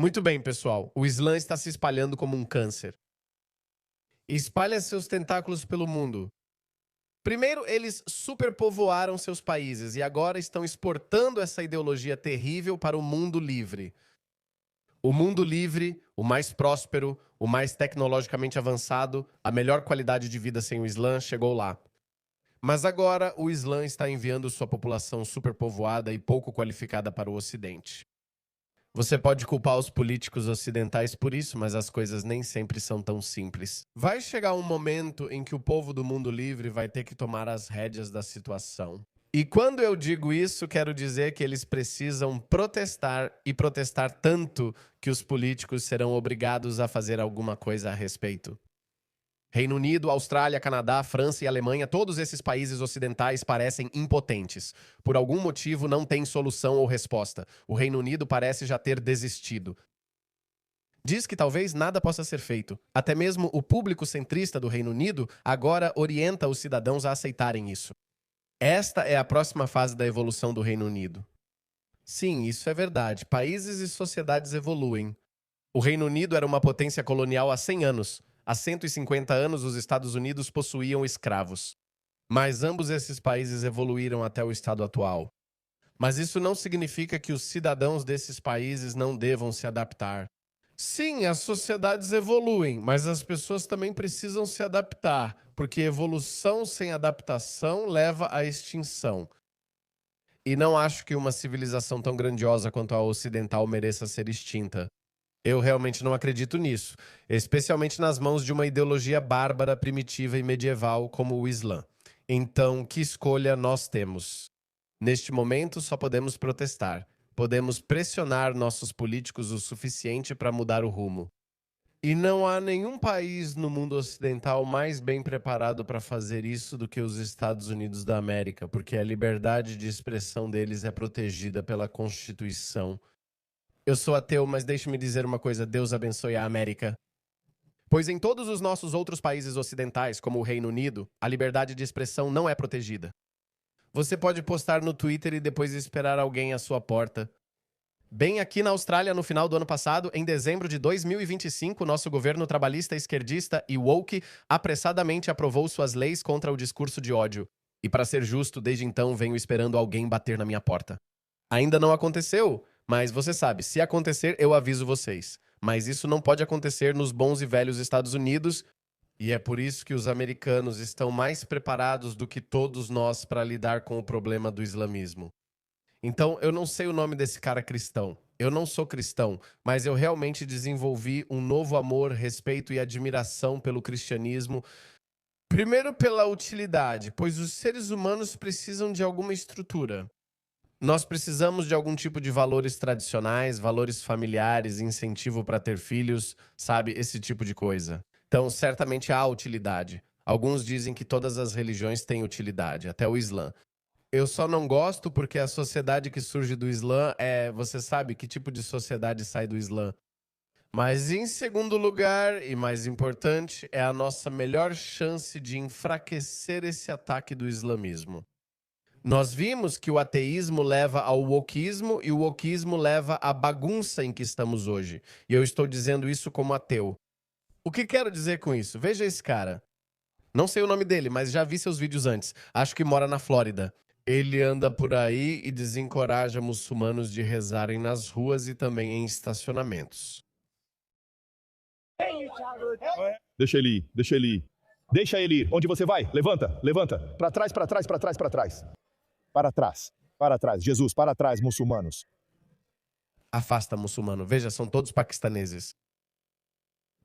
Muito bem, pessoal. O Islã está se espalhando como um câncer. Espalha seus tentáculos pelo mundo. Primeiro, eles superpovoaram seus países e agora estão exportando essa ideologia terrível para o mundo livre. O mundo livre, o mais próspero, o mais tecnologicamente avançado, a melhor qualidade de vida sem o Islã chegou lá. Mas agora o Islã está enviando sua população superpovoada e pouco qualificada para o Ocidente. Você pode culpar os políticos ocidentais por isso, mas as coisas nem sempre são tão simples. Vai chegar um momento em que o povo do mundo livre vai ter que tomar as rédeas da situação. E quando eu digo isso, quero dizer que eles precisam protestar e protestar tanto que os políticos serão obrigados a fazer alguma coisa a respeito. Reino Unido, Austrália, Canadá, França e Alemanha, todos esses países ocidentais parecem impotentes. Por algum motivo não tem solução ou resposta. O Reino Unido parece já ter desistido. Diz que talvez nada possa ser feito. Até mesmo o público centrista do Reino Unido agora orienta os cidadãos a aceitarem isso. Esta é a próxima fase da evolução do Reino Unido. Sim, isso é verdade. Países e sociedades evoluem. O Reino Unido era uma potência colonial há 100 anos. Há 150 anos, os Estados Unidos possuíam escravos. Mas ambos esses países evoluíram até o estado atual. Mas isso não significa que os cidadãos desses países não devam se adaptar. Sim, as sociedades evoluem, mas as pessoas também precisam se adaptar, porque evolução sem adaptação leva à extinção. E não acho que uma civilização tão grandiosa quanto a ocidental mereça ser extinta. Eu realmente não acredito nisso, especialmente nas mãos de uma ideologia bárbara, primitiva e medieval como o Islã. Então, que escolha nós temos? Neste momento, só podemos protestar. Podemos pressionar nossos políticos o suficiente para mudar o rumo. E não há nenhum país no mundo ocidental mais bem preparado para fazer isso do que os Estados Unidos da América, porque a liberdade de expressão deles é protegida pela Constituição. Eu sou ateu, mas deixe-me dizer uma coisa: Deus abençoe a América. Pois em todos os nossos outros países ocidentais, como o Reino Unido, a liberdade de expressão não é protegida. Você pode postar no Twitter e depois esperar alguém à sua porta. Bem aqui na Austrália, no final do ano passado, em dezembro de 2025, nosso governo trabalhista, esquerdista e woke apressadamente aprovou suas leis contra o discurso de ódio. E para ser justo, desde então venho esperando alguém bater na minha porta. Ainda não aconteceu, mas você sabe, se acontecer, eu aviso vocês. Mas isso não pode acontecer nos bons e velhos Estados Unidos, e é por isso que os americanos estão mais preparados do que todos nós para lidar com o problema do islamismo. Então, eu não sei o nome desse cara cristão. Eu não sou cristão, mas eu realmente desenvolvi um novo amor, respeito e admiração pelo cristianismo. Primeiro pela utilidade, pois os seres humanos precisam de alguma estrutura. Nós precisamos de algum tipo de valores tradicionais, valores familiares, incentivo para ter filhos, sabe? Esse tipo de coisa. Então, certamente há utilidade. Alguns dizem que todas as religiões têm utilidade, até o Islã. Eu só não gosto porque a sociedade que surge do Islã é... Você sabe que tipo de sociedade sai do Islã? Mas em segundo lugar, e mais importante, é a nossa melhor chance de enfraquecer esse ataque do islamismo. Nós vimos que o ateísmo leva ao wokismo e o wokismo leva à bagunça em que estamos hoje. E eu estou dizendo isso como ateu. O que quero dizer com isso? Veja esse cara. Não sei o nome dele, mas já vi seus vídeos antes. Acho que mora na Flórida. Ele anda por aí e desencoraja muçulmanos de rezarem nas ruas e também em estacionamentos. Deixa ele ir, deixa ele ir. Deixa ele ir. Onde você vai? Levanta, levanta. Para trás, para trás, para trás, para trás. Para trás, para trás. Jesus, para trás, muçulmanos. Afasta, muçulmano. Veja, são todos paquistaneses.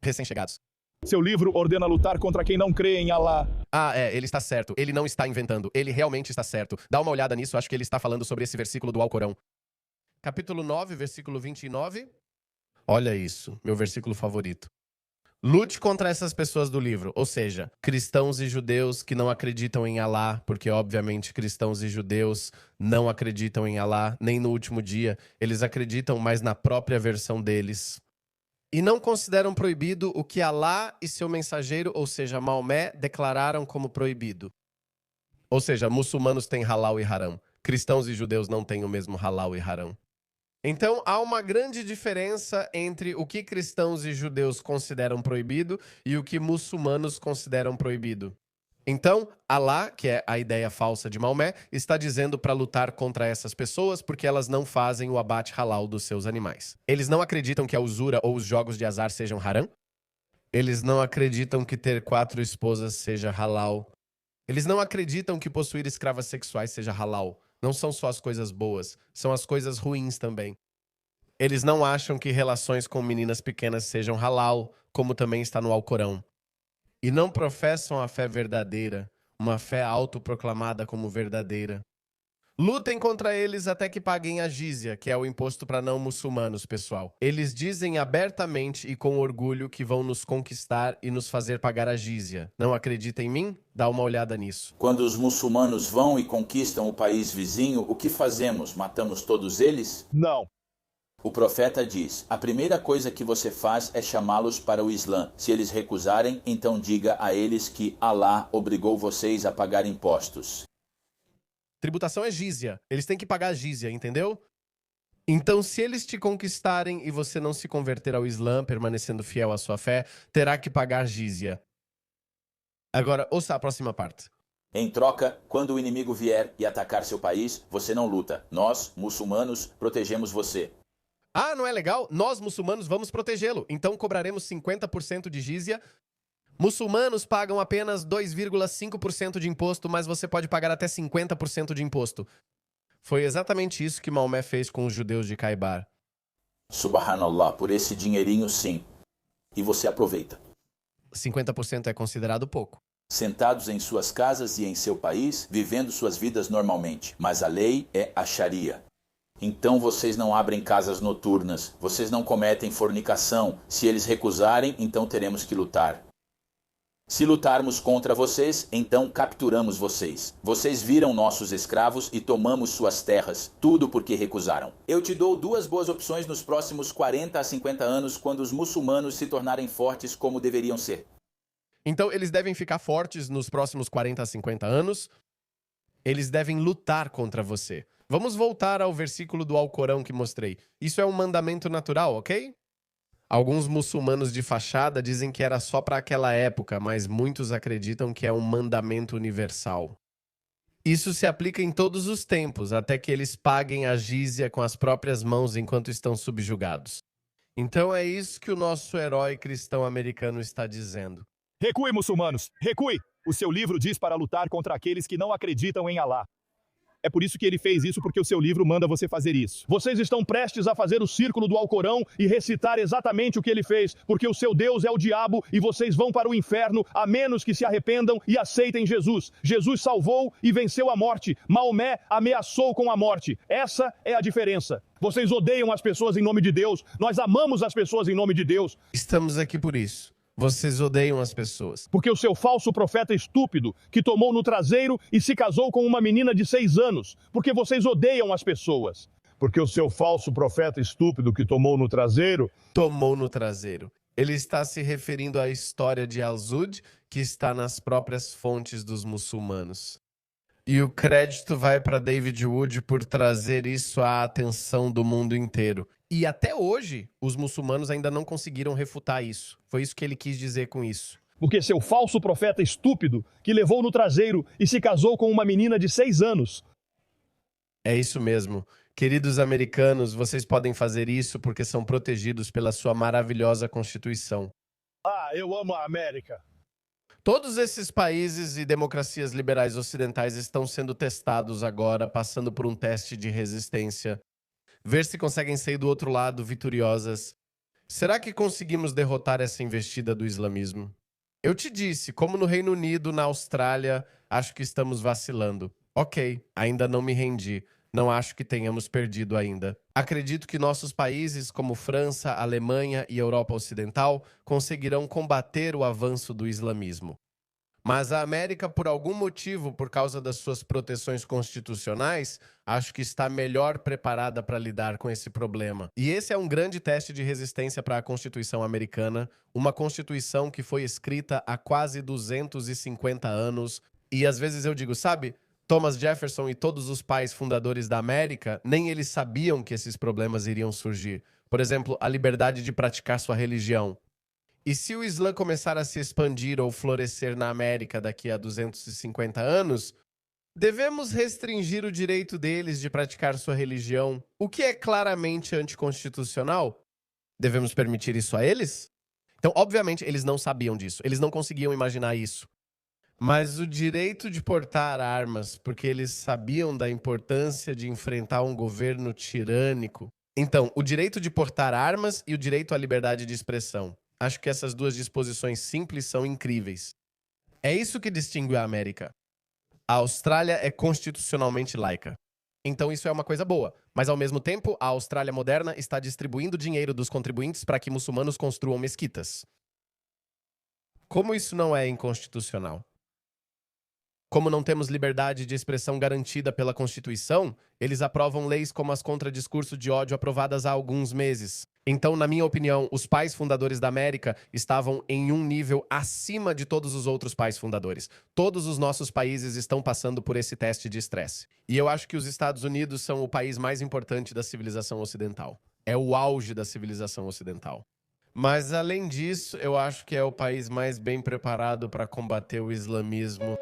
Recém-chegados. Seu livro ordena lutar contra quem não crê em Alá. Ah, ele está certo. Ele não está inventando. Ele realmente está certo. Dá uma olhada nisso, acho que ele está falando sobre esse versículo do Alcorão. Capítulo 9, versículo 29. Olha isso, meu versículo favorito. Lute contra essas pessoas do livro, ou seja, cristãos e judeus que não acreditam em Alá, porque obviamente cristãos e judeus não acreditam em Alá, nem no último dia, eles acreditam mais na própria versão deles. E não consideram proibido o que Alá e seu mensageiro, ou seja, Maomé, declararam como proibido. Ou seja, muçulmanos têm halal e haram. Cristãos e judeus não têm o mesmo halal e haram. Então, há uma grande diferença entre o que cristãos e judeus consideram proibido e o que muçulmanos consideram proibido. Então, Alá, que é a ideia falsa de Maomé, está dizendo para lutar contra essas pessoas porque elas não fazem o abate halal dos seus animais. Eles não acreditam que a usura ou os jogos de azar sejam haram. Eles não acreditam que ter 4 esposas seja halal. Eles não acreditam que possuir escravas sexuais seja halal. Não são só as coisas boas, são as coisas ruins também. Eles não acham que relações com meninas pequenas sejam halal, como também está no Alcorão. E não professam a fé verdadeira, uma fé autoproclamada como verdadeira. Lutem contra eles até que paguem a jizya, que é o imposto para não muçulmanos, pessoal. Eles dizem abertamente e com orgulho que vão nos conquistar e nos fazer pagar a jizya. Não acredita em mim? Dá uma olhada nisso. Quando os muçulmanos vão e conquistam o país vizinho, o que fazemos? Matamos todos eles? Não. O profeta diz: a primeira coisa que você faz é chamá-los para o Islã. Se eles recusarem, então diga a eles que Alá obrigou vocês a pagar impostos. Tributação é jizya. Eles têm que pagar a jizya, entendeu? Então, se eles te conquistarem e você não se converter ao Islã, permanecendo fiel à sua fé, terá que pagar jizya. Agora, ouça a próxima parte. Em troca, quando o inimigo vier e atacar seu país, você não luta. Nós, muçulmanos, protegemos você. Ah, não é legal? Nós, muçulmanos, vamos protegê-lo. Então cobraremos 50% de jizya. Muçulmanos pagam apenas 2,5% de imposto, mas você pode pagar até 50% de imposto. Foi exatamente isso que Maomé fez com os judeus de Khaybar. Subhanallah, por esse dinheirinho sim. E você aproveita. 50% é considerado pouco. Sentados em suas casas e em seu país, vivendo suas vidas normalmente. Mas a lei é a Sharia. Então vocês não abrem casas noturnas, vocês não cometem fornicação. Se eles recusarem, então teremos que lutar. Se lutarmos contra vocês, então capturamos vocês. Vocês viram nossos escravos e tomamos suas terras, tudo porque recusaram. Eu te dou 2 boas opções nos próximos 40 a 50 anos, quando os muçulmanos se tornarem fortes como deveriam ser. Então eles devem ficar fortes nos próximos 40 a 50 anos. Eles devem lutar contra você. Vamos voltar ao versículo do Alcorão que mostrei. Isso é um mandamento natural, ok? Alguns muçulmanos de fachada dizem que era só para aquela época, mas muitos acreditam que é um mandamento universal. Isso se aplica em todos os tempos, até que eles paguem a jizya com as próprias mãos enquanto estão subjugados. Então é isso que o nosso herói cristão americano está dizendo. Recue, muçulmanos, recue! O seu livro diz para lutar contra aqueles que não acreditam em Alá. É por isso que ele fez isso, porque o seu livro manda você fazer isso. Vocês estão prestes a fazer o círculo do Alcorão e recitar exatamente o que ele fez, porque o seu Deus é o diabo e vocês vão para o inferno, a menos que se arrependam e aceitem Jesus. Jesus salvou e venceu a morte. Maomé ameaçou com a morte. Essa é a diferença. Vocês odeiam as pessoas em nome de Deus. Nós amamos as pessoas em nome de Deus. Estamos aqui por isso. Vocês odeiam as pessoas. Porque o seu falso profeta estúpido, que tomou no traseiro e se casou com uma menina de 6 anos. Porque vocês odeiam as pessoas. Porque o seu falso profeta estúpido, que tomou no traseiro... Tomou no traseiro. Ele está se referindo à história de Al-Zud, que está nas próprias fontes dos muçulmanos. E o crédito vai para David Wood por trazer isso à atenção do mundo inteiro. E até hoje, os muçulmanos ainda não conseguiram refutar isso. Foi isso que ele quis dizer com isso. Porque seu falso profeta estúpido, que levou no traseiro e se casou com uma menina de 6 anos. É isso mesmo. Queridos americanos, vocês podem fazer isso porque são protegidos pela sua maravilhosa Constituição. Ah, eu amo a América. Todos esses países e democracias liberais ocidentais estão sendo testados agora, passando por um teste de resistência. Ver se conseguem sair do outro lado vitoriosas. Será que conseguimos derrotar essa investida do islamismo? Eu te disse, como no Reino Unido, na Austrália, acho que estamos vacilando. Ok, ainda não me rendi. Não acho que tenhamos perdido ainda. Acredito que nossos países, como França, Alemanha e Europa Ocidental, conseguirão combater o avanço do islamismo. Mas a América, por algum motivo, por causa das suas proteções constitucionais, acho que está melhor preparada para lidar com esse problema. E esse é um grande teste de resistência para a Constituição americana, uma Constituição que foi escrita há quase 250 anos. E às vezes eu digo, sabe, Thomas Jefferson e todos os pais fundadores da América, nem eles sabiam que esses problemas iriam surgir. Por exemplo, a liberdade de praticar sua religião. E se o Islã começar a se expandir ou florescer na América daqui a 250 anos, devemos restringir o direito deles de praticar sua religião, o que é claramente anticonstitucional? Devemos permitir isso a eles? Então, obviamente, eles não sabiam disso. Eles não conseguiam imaginar isso. Mas o direito de portar armas, porque eles sabiam da importância de enfrentar um governo tirânico. Então, o direito de portar armas e o direito à liberdade de expressão. Acho que essas duas disposições simples são incríveis. É isso que distingue a América. A Austrália é constitucionalmente laica. Então isso é uma coisa boa. Mas, ao mesmo tempo, a Austrália moderna está distribuindo dinheiro dos contribuintes para que muçulmanos construam mesquitas. Como isso não é inconstitucional? Como não temos liberdade de expressão garantida pela Constituição, eles aprovam leis como as contra discurso de ódio aprovadas há alguns meses. Então, na minha opinião, os pais fundadores da América estavam em um nível acima de todos os outros pais fundadores. Todos os nossos países estão passando por esse teste de estresse. E eu acho que os Estados Unidos são o país mais importante da civilização ocidental. É o auge da civilização ocidental. Mas, além disso, eu acho que é o país mais bem preparado para combater o islamismo.